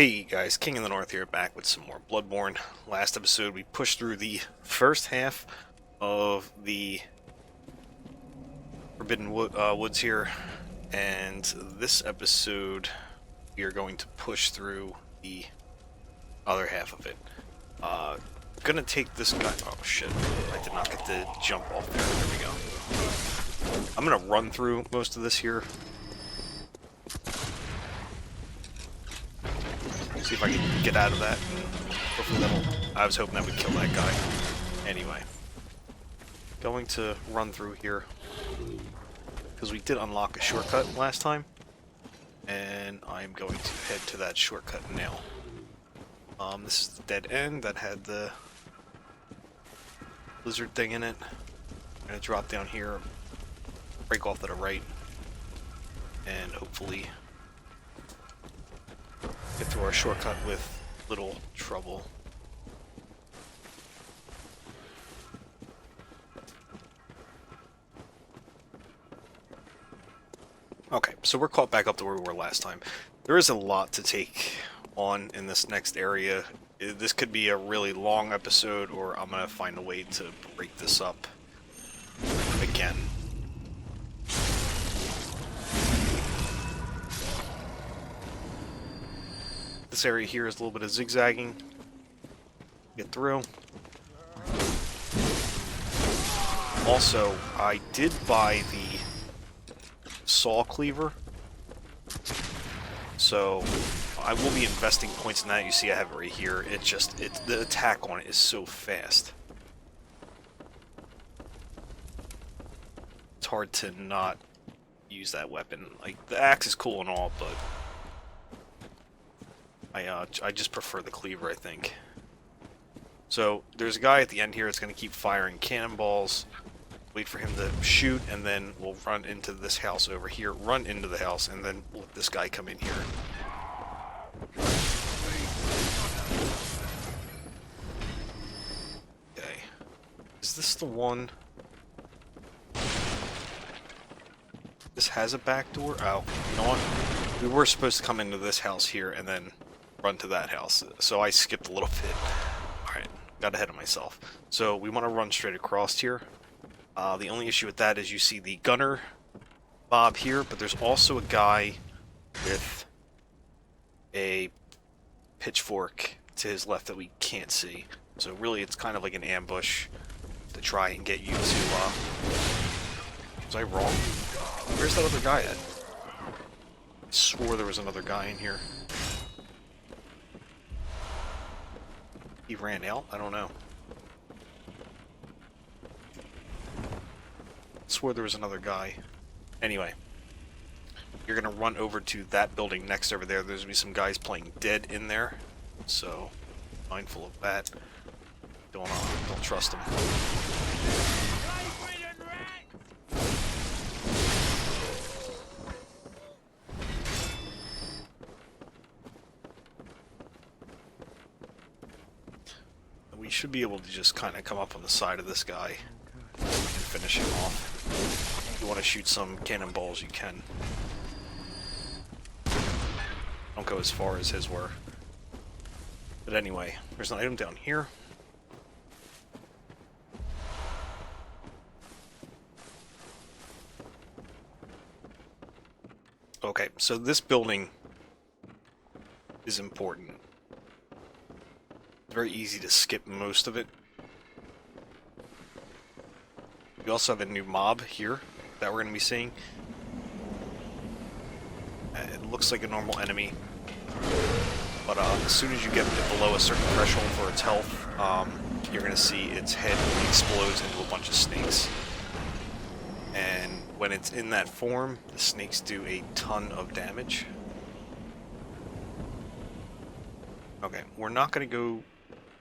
Hey guys, King in the North here, back with some more Bloodborne. Last episode we pushed through the first half of the Forbidden Woods here, and this episode we are going to push through the other half of it. Gonna take this guy. Oh shit, I did not get to jump off there. There we go. I'm gonna run through most of this here. See if I can get out of that. Hopefully that'll... I was hoping that would kill that guy. Anyway. Going to run through here. Because we did unlock a shortcut last time. And I'm going to head to that shortcut now. This is the dead end that had the lizard thing in it. I'm going to drop down here. Break off to the right. And hopefully... get through our shortcut with little trouble. Okay, so we're caught back up to where we were last time. There is a lot to take on in this next area. This could be a really long episode, or I'm going to find a way to break this up again. This area here is a little bit of zigzagging. Get through. Also, I did buy the saw cleaver, so I will be investing points in that. You see I have it right here. The attack on it is so fast. It's hard to not use that weapon. Like, the axe is cool and all, but I just prefer the cleaver, I think. So, there's a guy at the end here that's going to keep firing cannonballs. Wait for him to shoot, and then we'll run into this house over here. Run into the house, and then let this guy come in here. Okay. Is this the one? This has a back door? Oh, you know what? We were supposed to come into this house here, and then run to that house, so I skipped a little bit. Alright, got ahead of myself. So we want to run straight across here. The only issue with that is you see the gunner Bob here, but there's also a guy with a pitchfork to his left that we can't see. So really it's kind of like an ambush to try and get you to, was I wrong? Where's that other guy at? I swore there was another guy in here. He ran out? I don't know. Swore there was another guy. Anyway, you're gonna run over to that building next over there. There's gonna be some guys playing dead in there, so mindful of that. Don't trust them. We should be able to just kind of come up on the side of this guy and finish him off. If you want to shoot some cannonballs, you can. Don't go as far as his were. But anyway, there's an item down here. Okay, so this building is important. It's very easy to skip most of it. We also have a new mob here that we're going to be seeing. It looks like a normal enemy, but as soon as you get below a certain threshold for its health, you're going to see its head explodes into a bunch of snakes. And when it's in that form, the snakes do a ton of damage. Okay, we're not going to go...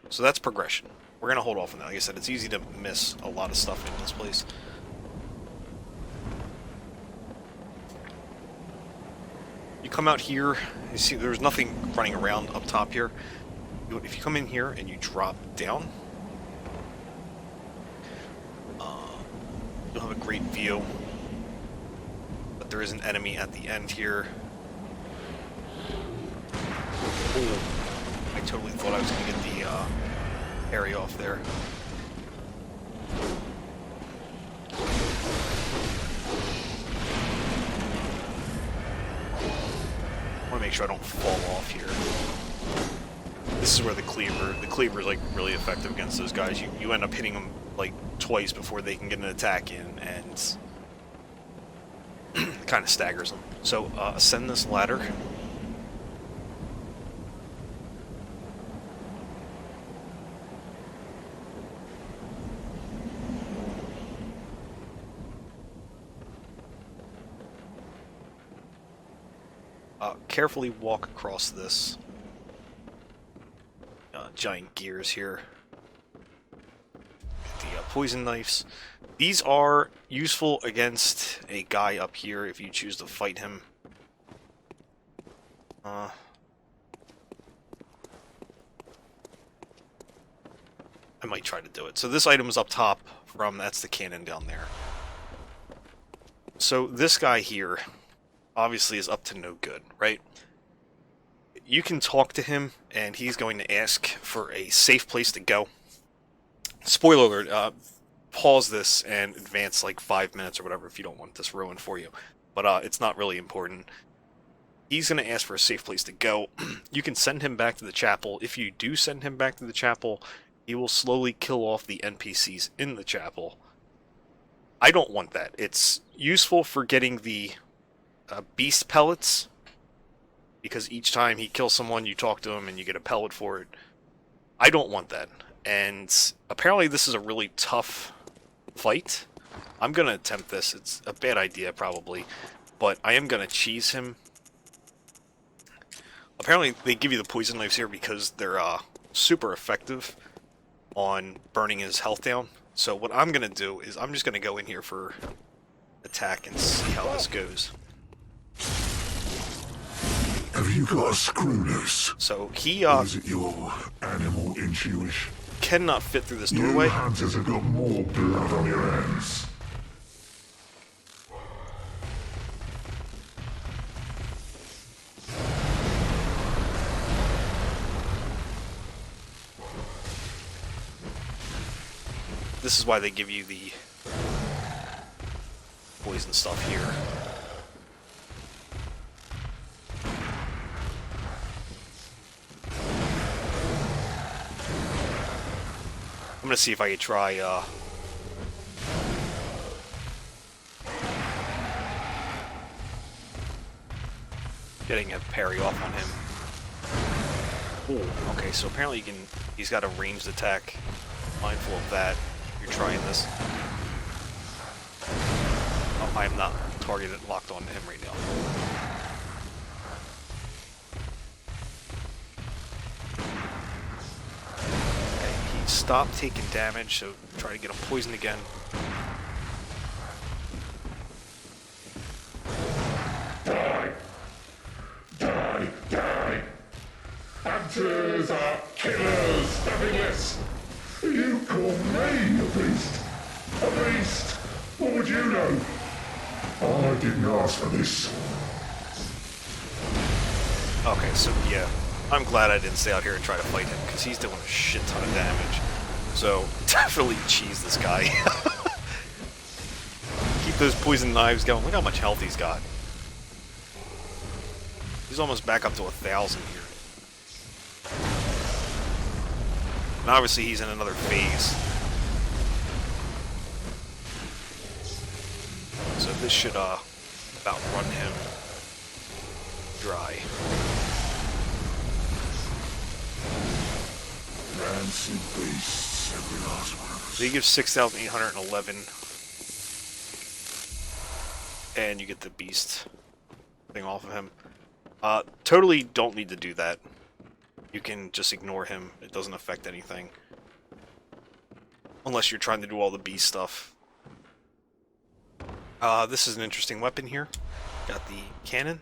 So that's progression. We're going to hold off on that. Like I said, it's easy to miss a lot of stuff in this place. You come out here, you see there's nothing running around up top here. If you come in here and you drop down, you'll have a great view. But there is an enemy at the end here. Oh, I totally thought I was going to get the Parry off there. I want to make sure I don't fall off here. This is where the cleaver is like really effective against those guys. You end up hitting them like twice before they can get an attack in, and it kind of staggers them. So ascend this ladder. Carefully walk across this giant gears here. The poison knives. These are useful against a guy up here if you choose to fight him. I might try to do it. So this item is up top from, that's the cannon down there. So this guy here obviously is up to no good, right? You can talk to him, and he's going to ask for a safe place to go. Spoiler alert, pause this and advance like 5 minutes or whatever if you don't want this ruined for you. But it's not really important. He's going to ask for a safe place to go. You can send him back to the chapel. If you do send him back to the chapel, he will slowly kill off the NPCs in the chapel. I don't want that. It's useful for getting the beast pellets, because each time he kills someone, you talk to him and you get a pellet for it. I don't want that. And apparently this is a really tough fight. I'm going to attempt this. It's a bad idea, probably. But I am going to cheese him. Apparently they give you the poison knives here because they're super effective on burning his health down. So what I'm going to do is I'm just going to go in here for attack and see how this goes. Have you got a screw loose? So he Or is it your animal intuition? cannot fit through this doorway. You hunters have got more blood on your hands. This is why they give you the poison stuff here. I'm gonna see if I can try getting a parry off on him. Ooh, okay, so apparently he's got a ranged attack. Mindful of that. You're trying this. Oh, I am not targeted locked onto him right now. Okay, he stopped taking damage, so try to get him poisoned again. Die! Die! Die! Hunters are killers, nothing less! You call me a beast? A beast? What would you know? I didn't ask for this. Okay, so yeah, I'm glad I didn't stay out here and try to fight him, because he's doing a shit ton of damage. So, definitely cheese this guy. Keep those poison knives going. Look how much health he's got. He's almost back up to 1,000 here. And obviously he's in another phase. So this should about run him dry. Rancid beasts, every last one of us. So you give 6,811. And you get the beast thing off of him. Totally don't need to do that. You can just ignore him. It doesn't affect anything. Unless you're trying to do all the beast stuff. This is an interesting weapon here. Got the cannon.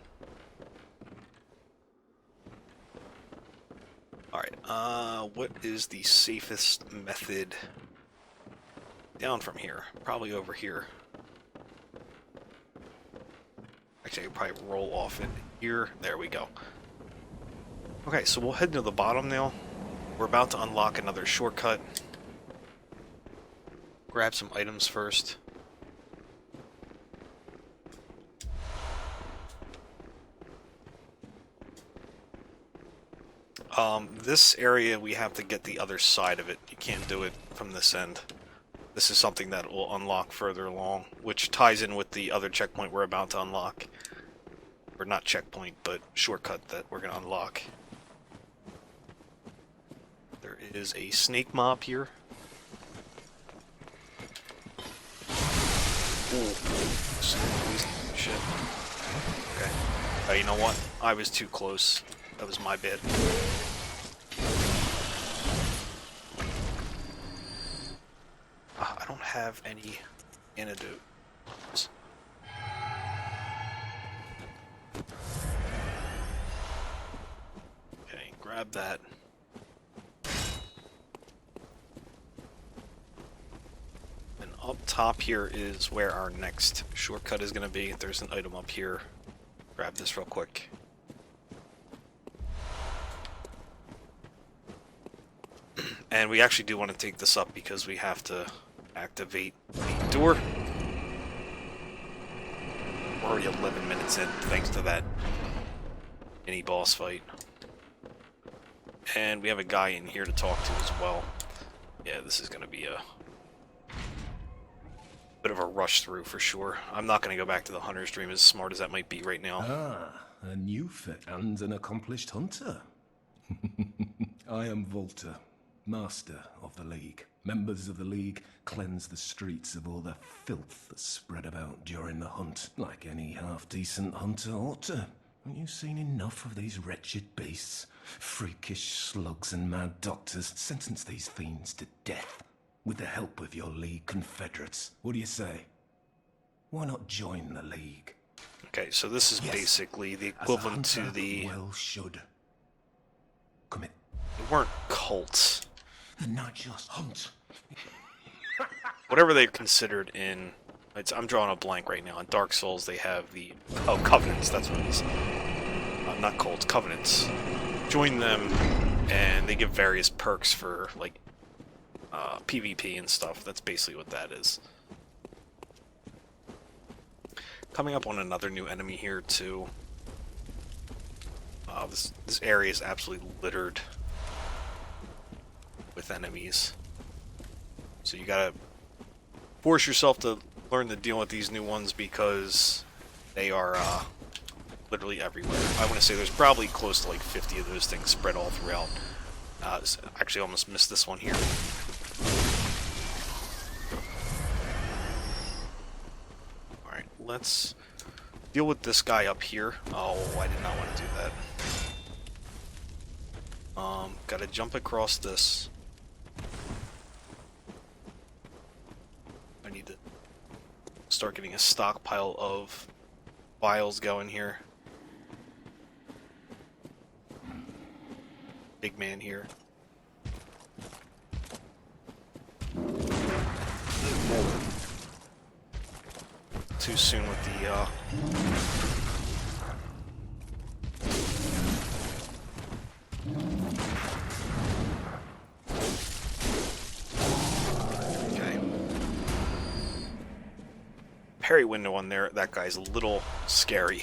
Alright, what is the safest method down from here? Probably over here. Actually, I could probably roll off it here. There we go. Okay, so we'll head to the bottom now. We're about to unlock another shortcut. Grab some items first. This area, we have to get the other side of it. You can't do it from this end. This is something that will unlock further along, which ties in with the other checkpoint we're about to unlock. Or not checkpoint, but shortcut that we're going to unlock. There is a snake mob here. Ooh. Shit. Okay. Oh, you know what? I was too close. That was my bad. I don't have any antidote. Okay, grab that. And up top here is where our next shortcut is going to be. There's an item up here. Grab this real quick. And we actually do want to take this up because we have to activate the door. We're already 11 minutes in, thanks to that mini boss fight. And we have a guy in here to talk to as well. Yeah, this is going to be a bit of a rush through for sure. I'm not going to go back to the hunter's dream, as smart as that might be right now. Ah, a new fit and an accomplished hunter. I am Volta, Master of the League. Members of the League cleanse the streets of all the filth that's spread about during the hunt, like any half-decent hunter ought to. Haven't you seen enough of these wretched beasts? Freakish slugs and mad doctors sentence these fiends to death with the help of your League confederates. What do you say? Why not join the League? Okay, so this is basically the As a equivalent to hunter, the... well should. Commit. They weren't cults. And not just hunt. Whatever they're considered in... I'm drawing a blank right now. In Dark Souls, they have the... Oh, covenants, that's what it is. Not cults, covenants. Join them, and they give various perks for, like, PvP and stuff. That's basically what that is. Coming up on another new enemy here, too. This area is absolutely littered with enemies. So you gotta force yourself to learn to deal with these new ones because they are literally everywhere. I want to say there's probably close to like 50 of those things spread all throughout. Actually almost missed this one here. Alright, let's deal with this guy up here. Oh, I did not want to do that. Gotta jump across this. I need to start getting a stockpile of vials going here. Big man here. Too soon with the okay. Parry window on there, that guy's a little scary.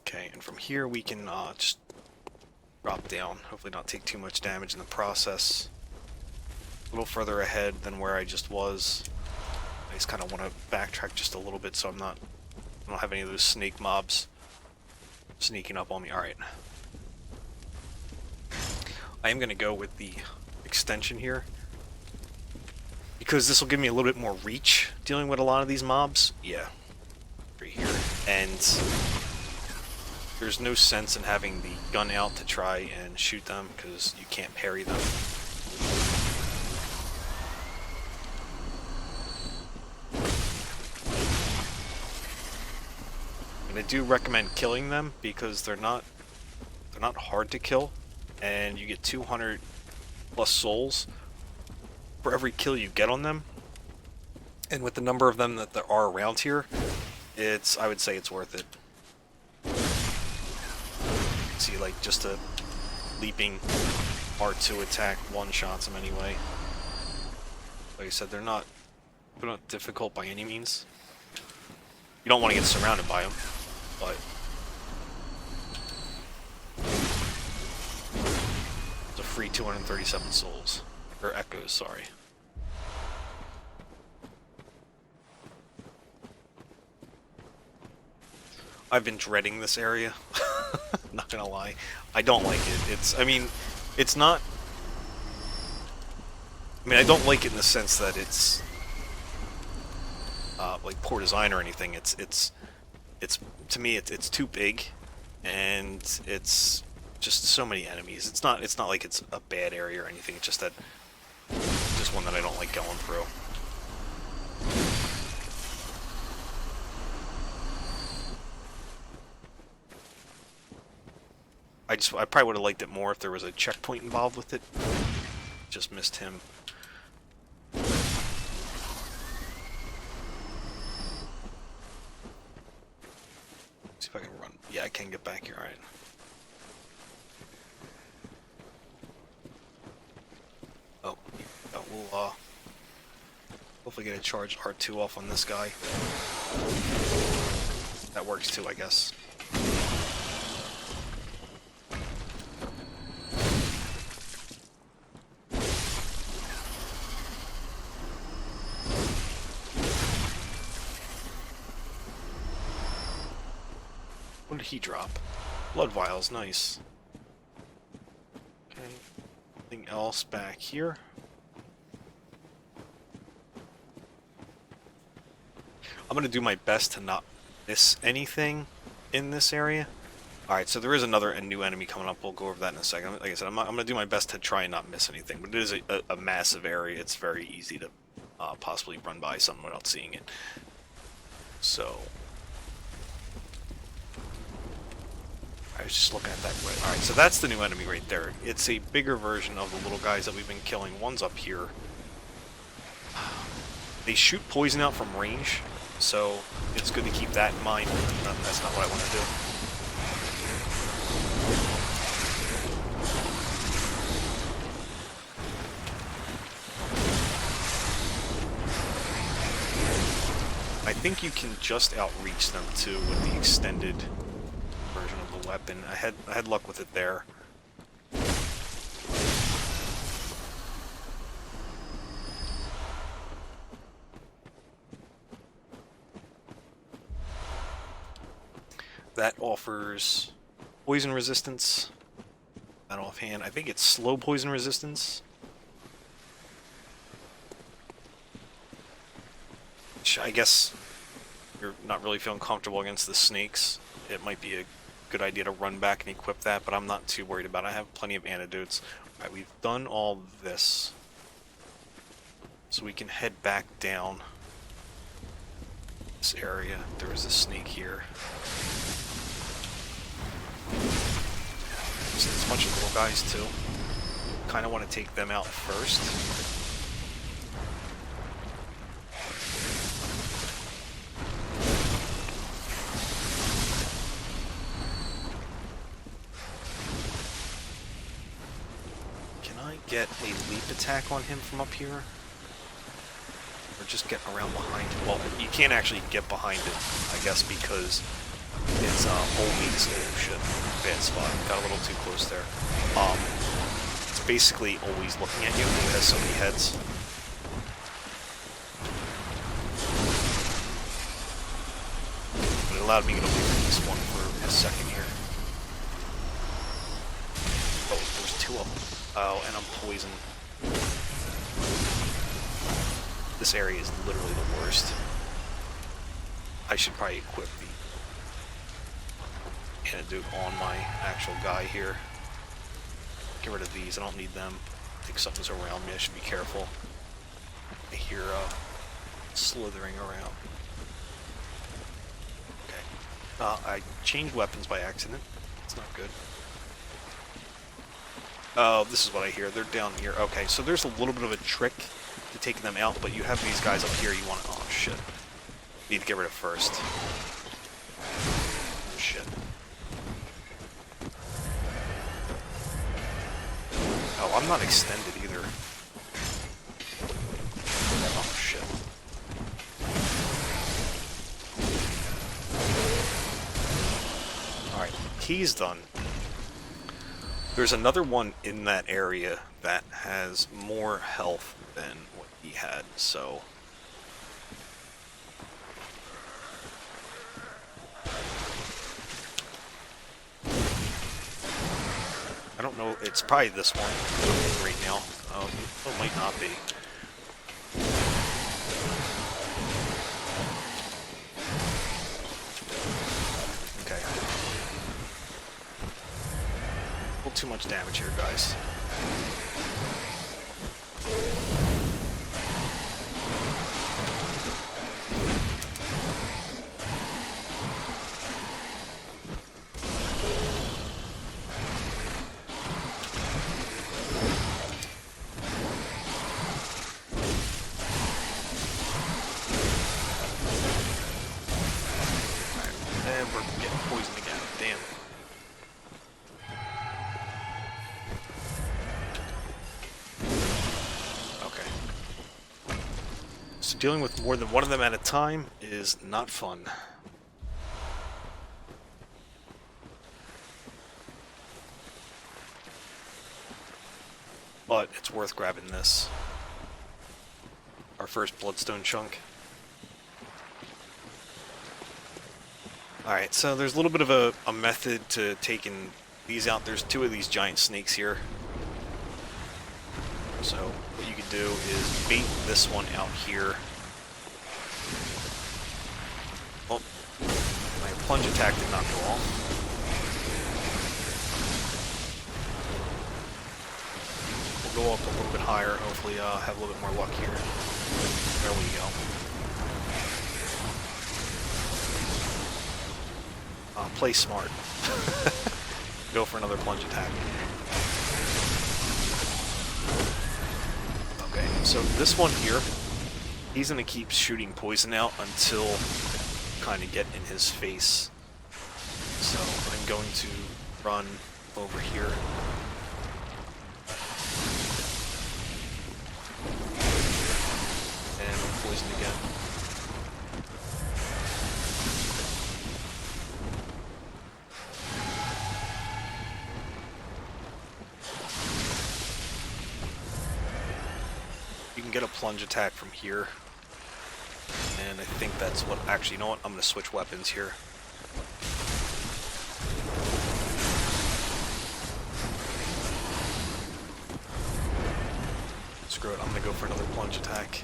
Okay, and from here we can just drop down, hopefully not take too much damage in the process. A little further ahead than where I just was. I just kind of want to backtrack just a little bit so I don't have any of those snake mobs sneaking up on me. Alright. I am going to go with the extension here, because this will give me a little bit more reach dealing with a lot of these mobs. Yeah. Right here. And there's no sense in having the gun out to try and shoot them, because you can't parry them. And I do recommend killing them because they're not hard to kill, and you get 200 plus souls for every kill you get on them. And with the number of them that there are around here, I would say it's worth it. See, like, just a leaping R2 attack one-shots them anyway. Like I said, they're not difficult by any means. You don't want to get surrounded by them, but it's a free 237 souls. Or echoes, sorry. I've been dreading this area. Not gonna lie. I don't like it. It's not... I mean, I don't like it in the sense that it's... like, poor design or anything. It's to me, it's too big, and it's just so many enemies. It's not like it's a bad area or anything. It's just that... just one that I don't like going through. I probably would have liked it more if there was a checkpoint involved with it. Just missed him. See if I can run. Yeah, I can get back here, alright. Oh, we'll hopefully get a charged R2 off on this guy. That works too, I guess. What did he drop? Blood vials, nice. Okay, anything else back here? I'm gonna do my best to not miss anything in this area. Alright, so there is another new enemy coming up. We'll go over that in a second. Like I said, I'm gonna do my best to try and not miss anything, but it is a massive area. It's very easy to possibly run by something without seeing it. So... I was just looking at that. Alright, so that's the new enemy right there. It's a bigger version of the little guys that we've been killing. One's up here. They shoot poison out from range, so it's good to keep that in mind. That's not what I want to do. I think you can just outreach them too with the extended version of the weapon. I had luck with it there. That offers poison resistance. That offhand, I think it's slow poison resistance. Which I guess you're not really feeling comfortable against the snakes. It might be a good idea to run back and equip that, but I'm not too worried about it. I have plenty of antidotes. Alright, we've done all this. So we can head back down this area. There was a snake here. So there's a bunch of little guys too. Kind of want to take them out first. Can I get a leap attack on him from up here? Or just get around behind him? Well, you can't actually get behind him, I guess, because it's only this little shit. Bad spot. Got a little too close there. It's basically always looking at you. It has so many heads. But it allowed me to get away from this one for a second here. Oh, there's two of them. Oh, and I'm poisoned. This area is literally the worst. I should probably equip the antidote on my actual guy here. Get rid of these. I don't need them. I think something's around me. I should be careful. I hear slithering around. Okay. I changed weapons by accident. It's not good. Oh, this is what I hear. They're down here. Okay, so there's a little bit of a trick to taking them out, but you have these guys up here you want to... Oh, shit. Need to get rid of first. Oh, shit. Oh, I'm not extended either. Oh, shit. Alright, he's done. There's another one in that area that has more health than what he had, so... I don't know, it's probably this one right now. It might not be. Okay. A little too much damage here, guys. And we're getting poisoned again. Damn. Okay. So dealing with more than one of them at a time is not fun. But it's worth grabbing this. Our first bloodstone chunk. Alright, so there's a little bit of a method to taking these out. There's two of these giant snakes here. So what you can do is bait this one out here. Oh, my plunge attack did not go off. We'll go up a little bit higher, hopefully have a little bit more luck here. There we go. Play smart. Go for another plunge attack. Okay, so this one here, he's going to keep shooting poison out until kind of get in his face. So I'm going to run over here. And poison again. Get a plunge attack from here, and I think that's what actually, you know what, I'm going to switch weapons here. Screw it, I'm going to go for another plunge attack.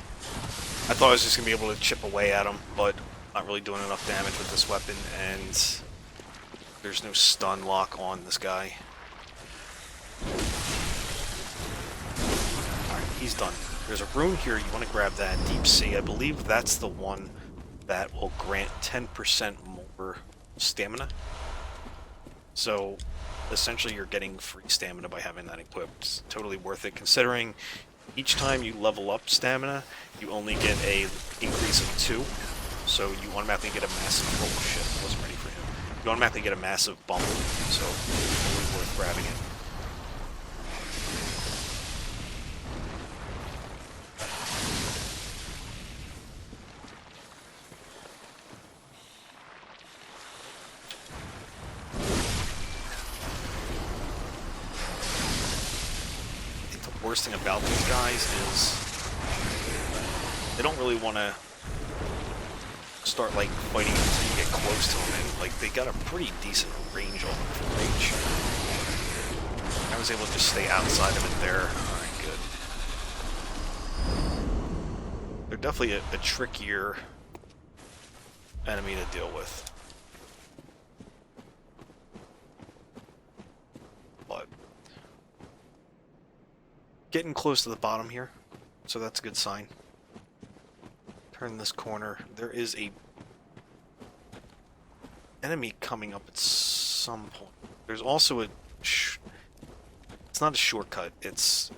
I thought I was just going to be able to chip away at him, but not really doing enough damage with this weapon, and there's no stun lock on this guy. Alright, he's done. There's a rune here, you want to grab that Deep Sea. I believe that's the one that will grant 10% more stamina. So, essentially you're getting free stamina by having that equipped. It's totally worth it, considering each time you level up stamina, you only get a increase of 2. So you automatically get a massive... Oh shit, I wasn't ready for him. You automatically get a massive bump, so totally worth grabbing it. Worst thing about these guys is they don't really want to start like fighting until you get close to them, and like they got a pretty decent range on them for range. I was able to just stay outside of it there. Alright, good. They're definitely a trickier enemy to deal with. But getting close to the bottom here, so that's a good sign. Turn this corner. There is a enemy coming up at some point. There's also a... it's not a shortcut. It's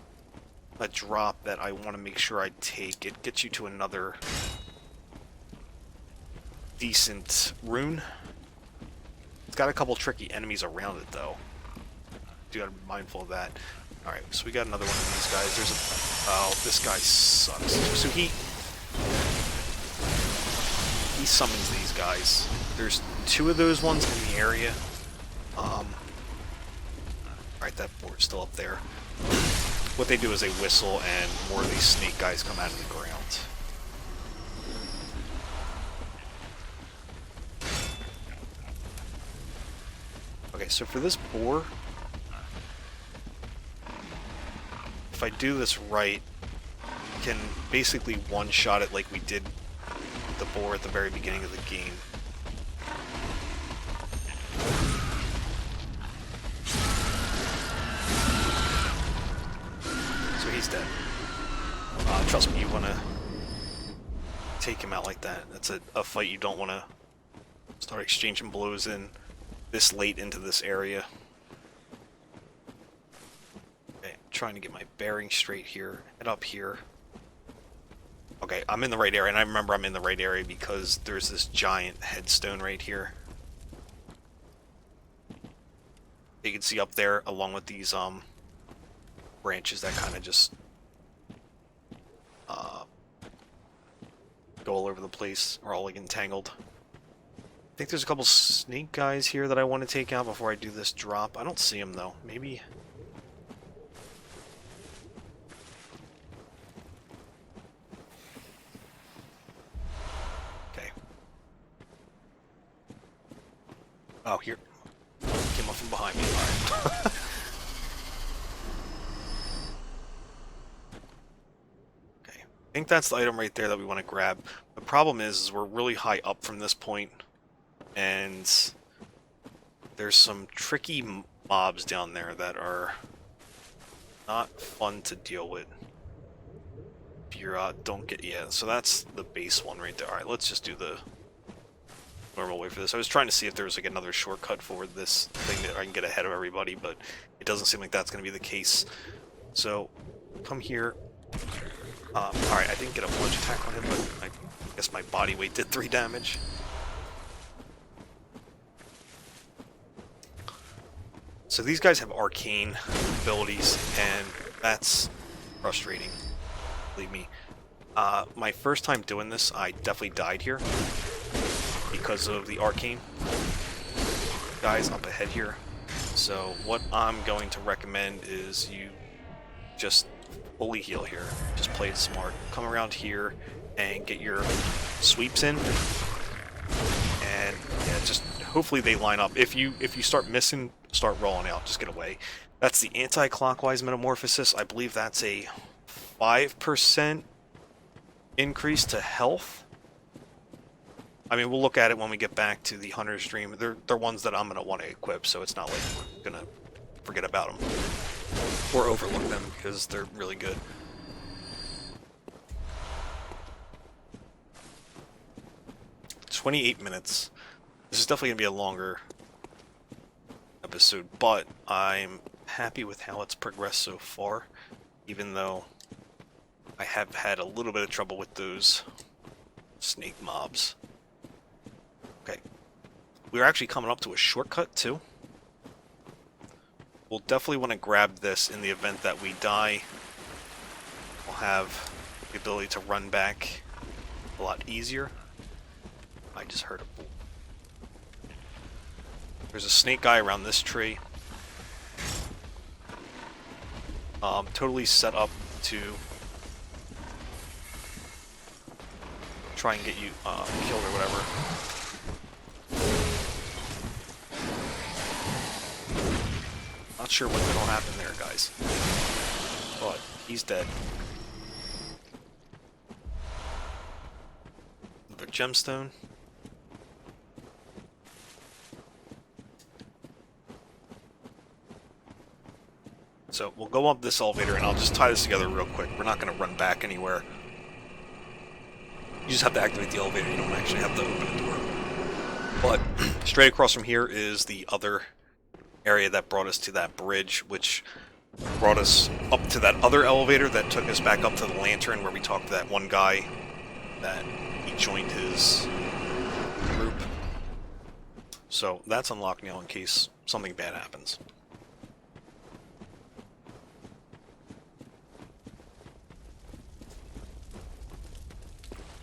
a drop that I want to make sure I take. It gets you to another decent rune. It's got a couple tricky enemies around it, though. You gotta be mindful of that. Alright, so we got another one of these guys. There's a... Oh, this guy sucks. So he summons these guys. There's 2 of those ones in the area. Alright, that board's still up there. What they do is they whistle and more of these snake guys come out of the ground. Okay, so for this boar, if I do this right, I can basically one-shot it like we did with the boar at the very beginning of the game. So he's dead. Trust me, you want to take him out like that. That's a fight you don't want to start exchanging blows in this late into this area. Okay, I'm trying to get my bearings straight here. Head up here. Okay, I'm in the right area, and I remember I'm in the right area because there's this giant headstone right here. You can see up there, along with these branches that kind of just go all over the place, or all like entangled. I think there's a couple snake guys here that I want to take out before I do this drop. I don't see them though. Maybe. Okay. Oh, here. Came up from behind me. Alright. I think that's the item right there that we want to grab. The problem is we're really high up from this point, and there's some tricky mobs down there that are not fun to deal with. If you're don't get so that's the base one right there. All right, let's just do the normal way for this. I was trying to see if there was like another shortcut for this thing that I can get ahead of everybody, but it doesn't seem like that's going to be the case. So come here. Alright, I didn't get a punch attack on him, but I guess my body weight did 3 damage. So these guys have arcane abilities, and that's frustrating, believe me. My first time doing this, I definitely died here because of the arcane guys up ahead here. So what I'm going to recommend is you just fully heal here. Just play it smart. Come around here and get your sweeps in, and yeah, just hopefully they line up. If you start missing, start rolling out. Just get away. That's the anti-clockwise metamorphosis. I believe that's a 5% increase to health. I mean, we'll look at it when we get back to the hunter's dream. They're ones that I'm gonna want to equip, so it's not like we're gonna forget about them or overlook them because they're really good. "28 minutes. This is definitely going to be a longer episode, but I'm happy with how it's progressed so far, even though I have had a little bit of trouble with those snake mobs. Okay. We're actually coming up to a shortcut, too. We'll definitely want to grab this in the event that we die. We'll have the ability to run back a lot easier. I just heard a bull. There's a snake guy around this tree. Totally set up to try and get you killed or whatever. Not sure what will happen there, guys. But he's dead. Another gemstone. So we'll go up this elevator, and I'll just tie this together real quick. We're not going to run back anywhere. You just have to activate the elevator. You don't actually have to open a door. But straight across from here is the other area that brought us to that bridge, which brought us up to that other elevator that took us back up to the lantern where we talked to that one guy that he joined his group. So that's unlocked now in case something bad happens.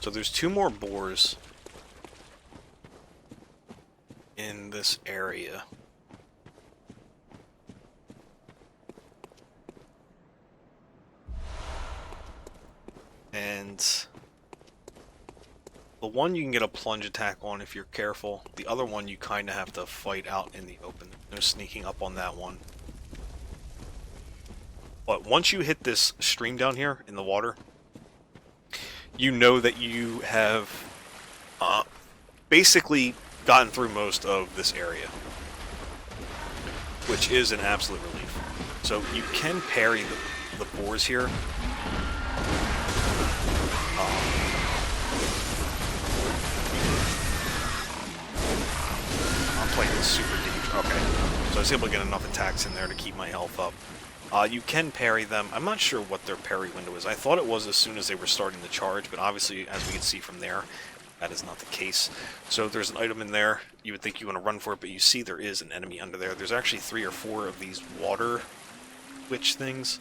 So there's 2 more boars in this area. And the one you can get a plunge attack on if you're careful. The other one you kind of have to fight out in the open. No sneaking up on that one. But once you hit this stream down here in the water, you know that you have basically gotten through most of this area, which is an absolute relief. So you can parry the boars here. I'm playing this super deep. Okay, so I was able to get enough attacks in there to keep my health up. You can parry them. I'm not sure what their parry window is. I thought it was as soon as they were starting the charge, but obviously, as we can see from there, that is not the case. So there's an item in there. You would think you want to run for it, but you see there is an enemy under there. There's actually 3 or 4 of these water witch things.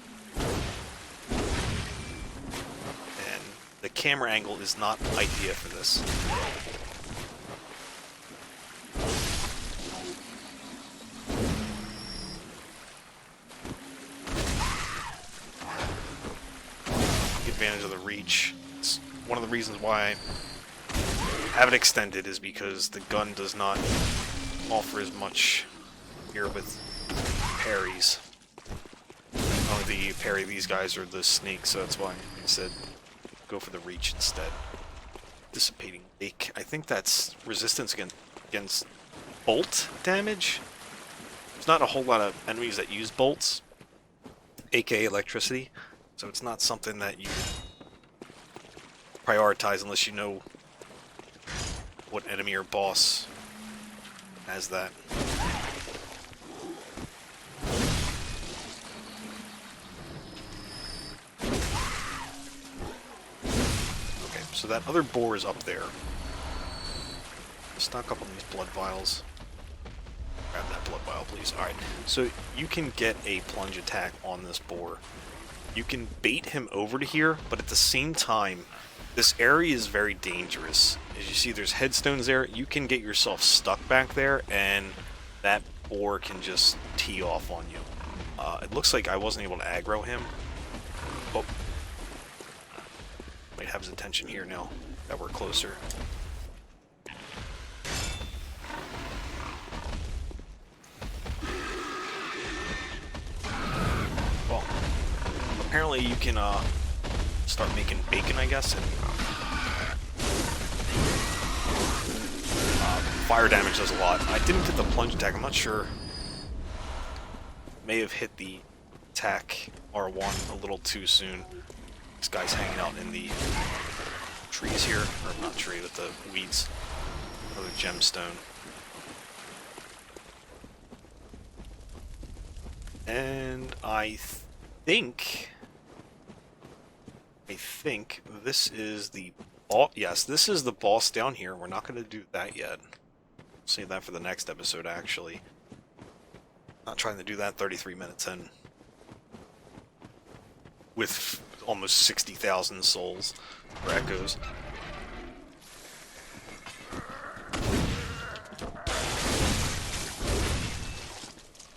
And the camera angle is not ideal for this. Advantage of the reach. It's one of the reasons why I have it extended is because the gun does not offer as much here with parries. Only the parry these guys are the snakes, so that's why I said go for the reach instead. Dissipating Lake. I think that's resistance against bolt damage. There's not a whole lot of enemies that use bolts, aka electricity. So it's not something that you prioritize unless you know what enemy or boss has that. Okay, so that other boar is up there. Stock up on these blood vials. Grab that blood vial, please. Alright, so you can get a plunge attack on this boar. You can bait him over to here, but at the same time, this area is very dangerous. As you see, there's headstones there. You can get yourself stuck back there, and that boar can just tee off on you. It looks like I wasn't able to aggro him. Oh. Might have his attention here now that we're closer. Well, apparently you can start making bacon, I guess, and fire damage does a lot. I didn't get the plunge attack. I'm not sure. May have hit the attack R1 a little too soon. This guy's hanging out in the trees here, or not tree, but the weeds. Another gemstone. And I think this is the boss. Yes, this is the boss down here. We're not going to do that yet. Save that for the next episode, actually. Not trying to do that 33 minutes in. With almost 60,000 souls for echoes.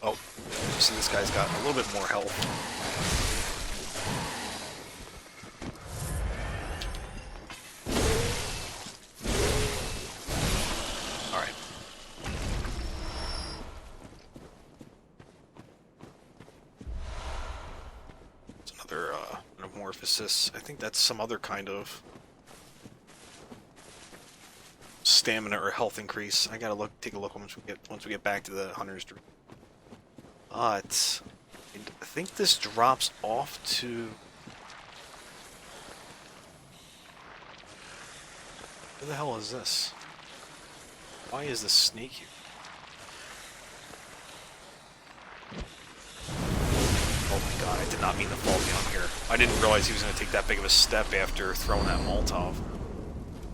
Oh, you see this guy's got a little bit more health. Alright. It's another metamorphosis. I think that's some other kind of stamina or health increase. I gotta take a look once we get back to the hunter's dream. But I think this drops off to... Where the hell is this? Why is this snake here? Oh my god, I did not mean to fall down here. I didn't realize he was going to take that big of a step after throwing that Molotov.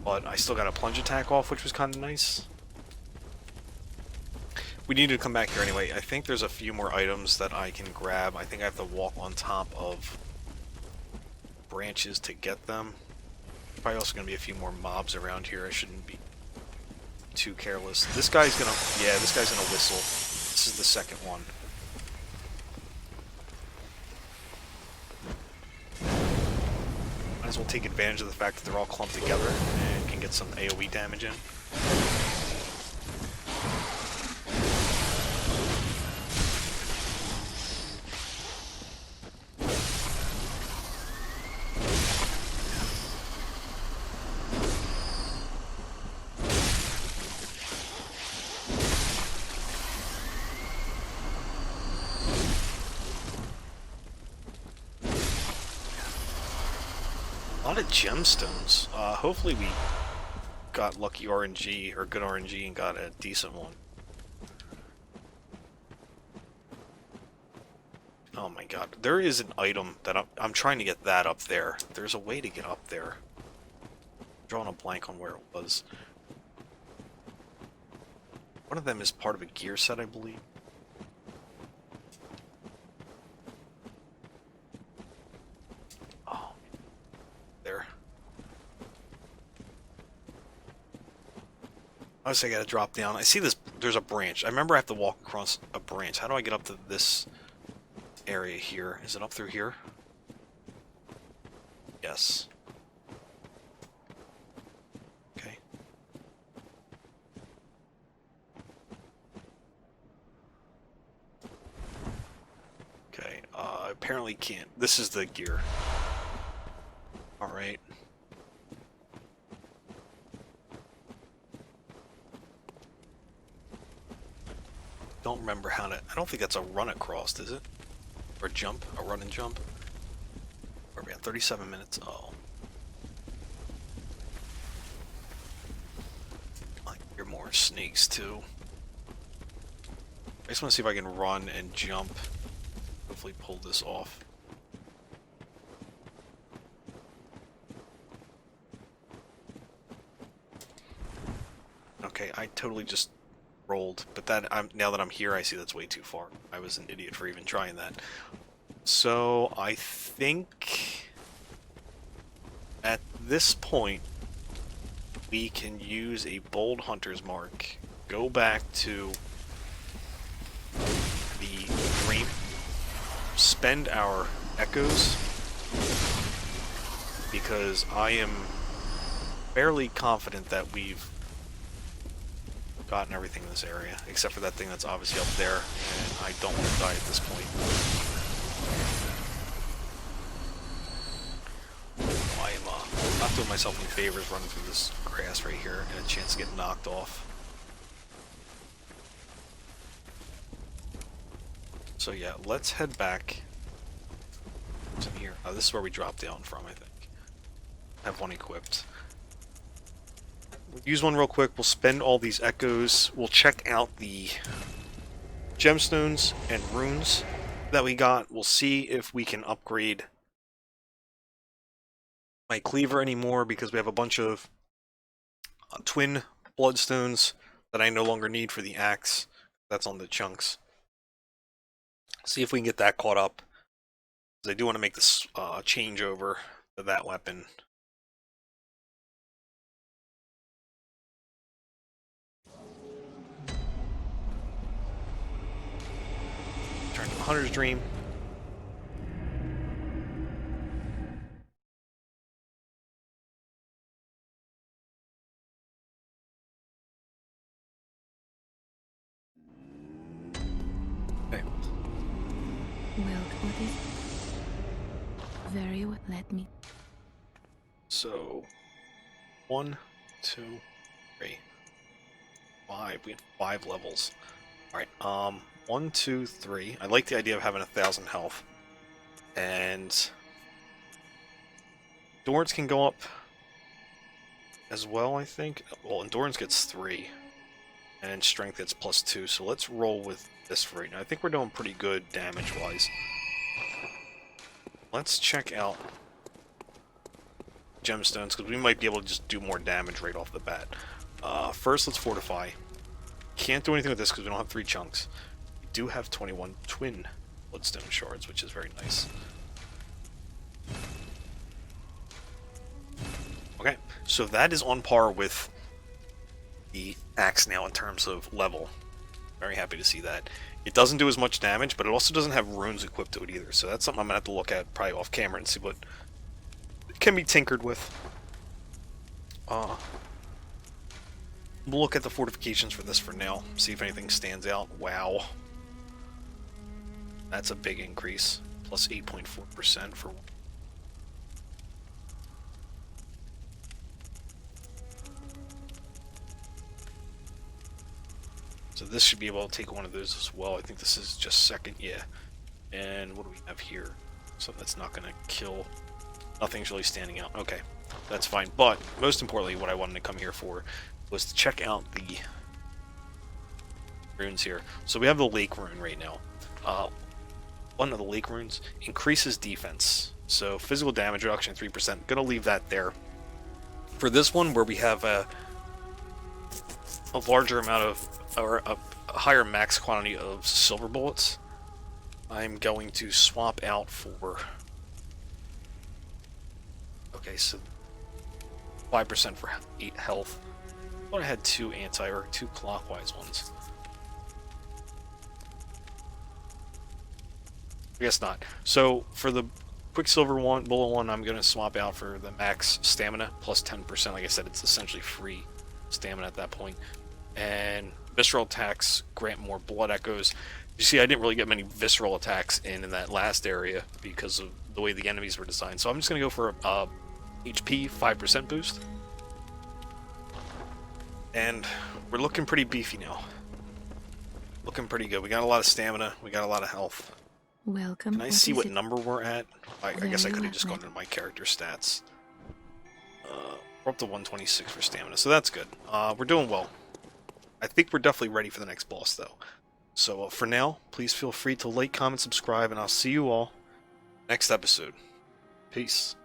but I still got a plunge attack off, which was kind of nice. We need to come back here anyway. I think there's a few more items that I can grab. I think I have to walk on top of branches to get them. Probably also going to be a few more mobs around here. I shouldn't be too careless. This guy's going to... Yeah, this guy's going to whistle. This is the second one. Might as well take advantage of the fact that they're all clumped together and can get some AoE damage in. A lot of gemstones. Hopefully we got lucky RNG, or good RNG, and got a decent one. Oh my god. There is an item that I'm trying to get that up there. There's a way to get up there. I'm drawing a blank on where it was. One of them is part of a gear set, I believe. Obviously I gotta drop down. I see this, there's a branch. I remember I have to walk across a branch. How do I get up to this area here? Is it up through here? Yes. Okay. Okay, apparently can't. This is the gear. Alright. Don't remember how to... I don't think that's a run across, is it? Or jump? A run and jump? Where are we at? 37 minutes? Oh. I hear more snakes, too. I just want to see if I can run and jump. Hopefully pull this off. Okay, I totally just... rolled, but that now that I'm here, I see that's way too far. I was an idiot for even trying that. So I think at this point we can use a bold hunter's mark, go back to the dream, spend our echoes, because I am fairly confident that we've gotten everything in this area, except for that thing that's obviously up there, and I don't want to die at this point. I am not doing myself any favors running through this grass right here, and a chance to get knocked off. So yeah, let's head back to here. This is where we dropped down from, I think. I have one equipped. We'll use one real quick. We'll spend all these echoes. We'll check out the gemstones and runes that we got. We'll see if we can upgrade my cleaver anymore, because we have a bunch of twin bloodstones that I no longer need for the axe. That's on the chunks. See if we can get that caught up, because I do want to make this change over to that weapon. Turn to the Hunter's Dream. Okay. Well, what is it? Very well, let me. So, 1, 2, 3, 5. We have 5 levels. Alright, 1, 2, 3. I like the idea of having 1,000 health. And endurance can go up as well, I think. Well, endurance gets 3. And strength gets +2. So let's roll with this for right now. I think we're doing pretty good damage-wise. Let's check out gemstones because we might be able to just do more damage right off the bat. First, let's fortify. Can't do anything with this because we don't have 3 chunks. We do have 21 twin bloodstone shards, which is very nice. Okay, so that is on par with the axe now in terms of level. Very happy to see that. It doesn't do as much damage, but it also doesn't have runes equipped to it either. So that's something I'm going to have to look at probably off camera and see what can be tinkered with. We'll look at the fortifications for this for now. See if anything stands out. Wow. That's a big increase. Plus 8.4% for... So this should be able to take one of those as well. I think this is just second, yeah. And what do we have here? Something that's not going to kill. Nothing's really standing out. Okay, that's fine. But most importantly, what I wanted to come here for was to check out the runes here. So we have the lake rune right now. One of the lake runes increases defense. So physical damage reduction 3%. Gonna leave that there. For this one, where we have a larger amount of, or a higher max quantity of silver bullets, I'm going to swap out for... Okay, so 5% for 8 health. I thought I had 2 clockwise ones. I guess not. So for the quicksilver bullet one, I'm going to swap out for the max stamina plus 10%. Like I said, it's essentially free stamina at that point. And visceral attacks grant more blood echoes. You see, I didn't really get many visceral attacks in that last area because of the way the enemies were designed. So I'm just going to go for a HP 5% boost. And we're looking pretty beefy now. Looking pretty good. We got a lot of stamina. We got a lot of health. Welcome. Can I see what number we're at? I guess I could have just gone into my character stats. We're up to 126 for stamina, so that's good. We're doing well. I think we're definitely ready for the next boss, though. So for now, please feel free to like, comment, subscribe, and I'll see you all next episode. Peace.